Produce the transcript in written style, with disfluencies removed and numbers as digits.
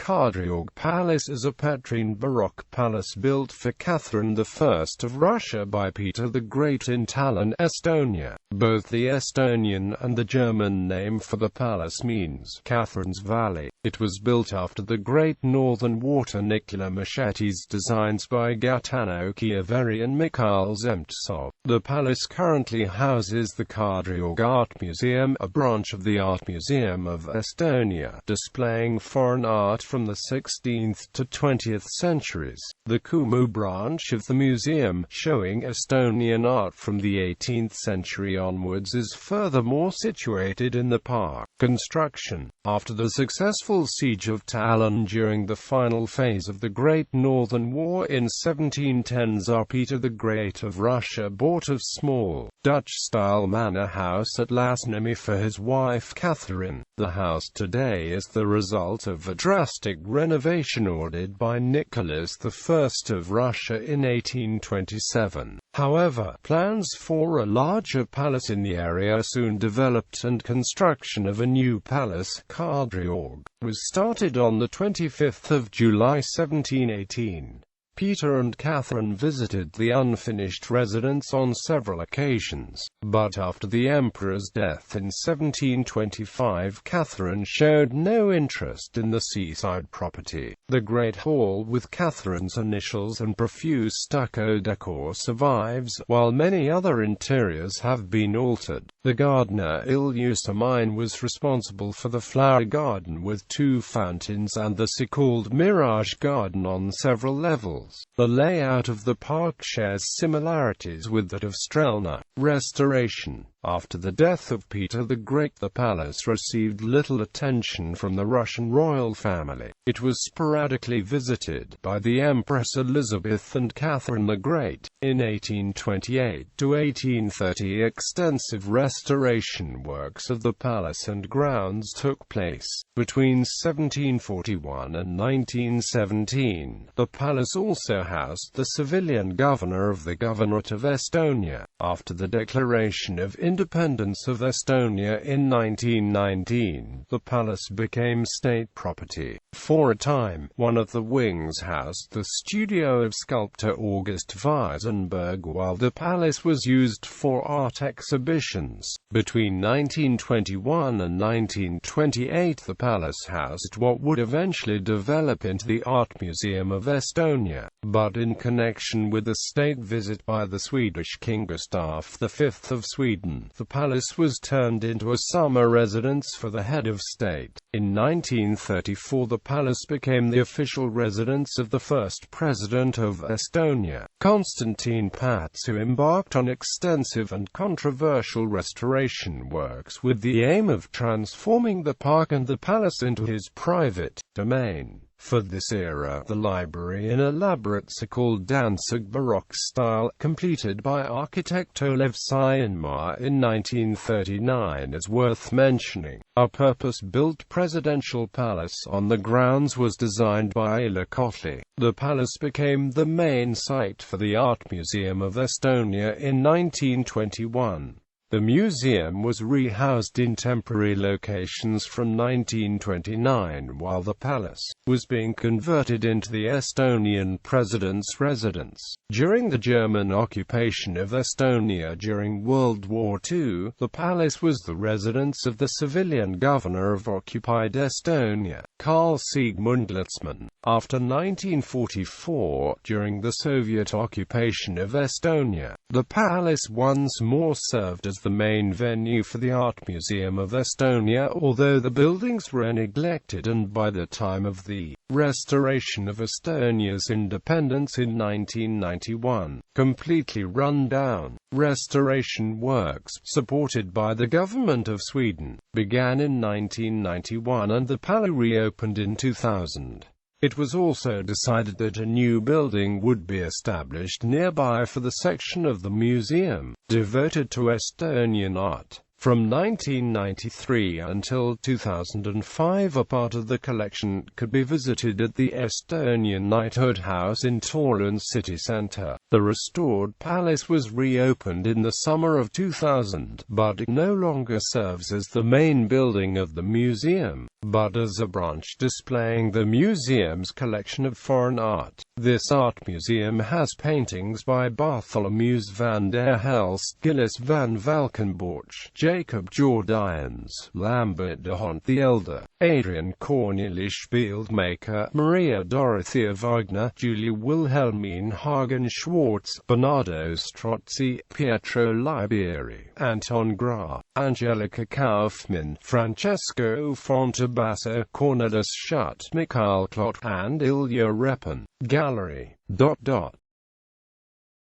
Kadriorg Palace is a Petrine Baroque palace built for Catherine I of Russia by Peter the Great in Tallinn, Estonia. Both the Estonian and the German name for the palace means Catherine's Valley. It was built after the Great Northern War to Nicola Michetti's designs by Gaetano, Chiaveri and Mikhail Zemtsov. The palace currently houses the Kadriorg Art Museum, a branch of the Art Museum of Estonia, displaying foreign art from the 16th to 20th centuries. The Kumu branch of the museum, showing Estonian art from the 18th century onwards, is furthermore situated in the park. Construction. After the successful siege of Tallinn during the final phase of the Great Northern War in 1710, Tsar Peter the Great of Russia bought a small, Dutch-style manor house at Lasnamäe for his wife Catherine. The house today is the result of a drastic renovation ordered by Nicholas I of Russia in 1827. However, plans for a larger palace in the area soon developed, and construction of a new palace, Kadriorg, was started on the 25th of July 1718. Peter and Catherine visited the unfinished residence on several occasions, but after the emperor's death in 1725, Catherine showed no interest in the seaside property. The Great Hall with Catherine's initials and profuse stucco decor survives, while many other interiors have been altered. The gardener Ilyusha Mine was responsible for the flower garden with 2 fountains and the so-called Mirage garden on several levels. The layout of the park shares similarities with that of Strelna. Restoration. After the death of Peter the Great, the palace received little attention from the Russian royal family. It was sporadically visited by the Empress Elizabeth and Catherine the Great. In 1828 to 1830, extensive restoration works of the palace and grounds took place. Between 1741 and 1917, the palace also housed the civilian governor of the Governorate of Estonia. After the declaration of independence of Estonia in 1919, the palace became state property. For a time, one of the wings housed the studio of sculptor August Weisenberg, while the palace was used for art exhibitions. Between 1921 and 1928, the palace housed what would eventually develop into the Art Museum of Estonia, but in connection with a state visit by the Swedish King Gustav.V of Sweden, the palace was turned into a summer residence for the head of state. In 1934, the palace became the official residence of the first president of Estonia, Konstantin Pats, who embarked on extensive and controversial restoration works with the aim of transforming the park and the palace into his private domain. For this era, the library, in elaborate so-called Danzig Baroque style, completed by architect Olev Sienmaa in 1939, is worth mentioning. A purpose-built presidential palace on the grounds was designed by Eila Kotli. The palace became the main site for the Art Museum of Estonia in 1921. The museum was rehoused in temporary locations from 1929 while the palace was being converted into the Estonian president's residence. During the German occupation of Estonia during World War II, the palace was the residence of the civilian governor of occupied Estonia, Carl Sigmund Lutzmann. After 1944, during the Soviet occupation of Estonia, the palace once more served as the main venue for the Art Museum of Estonia, although the buildings were neglected and by the time of the restoration of Estonia's independence in 1991, completely run down. Restoration works, supported by the government of Sweden, began in 1991 and the palace reopened in 2000. It was also decided that a new building would be established nearby for the section of the museum devoted to Estonian art. From 1993 until 2005, a part of the collection could be visited at the Estonian Knighthood House in Tallinn city centre. The restored palace was reopened in the summer of 2000, but it no longer serves as the main building of the museum, but as a branch displaying the museum's collection of foreign art. This art museum has paintings by Bartholomeus van der Helst, Gillis van Valkenborch, Jacob Jordaens, Lambert de Hont the Elder, Adrian Cornelis Fieldmaker, Maria Dorothea Wagner, Julia Wilhelmine Hagen Schwartz, Bernardo Strozzi, Pietro Liberi, Anton Graf, Angelica Kaufmann, Francesco Fontebasso, Cornelis Schutt, Mikhail Klot, and Ilya Repin. Gallery.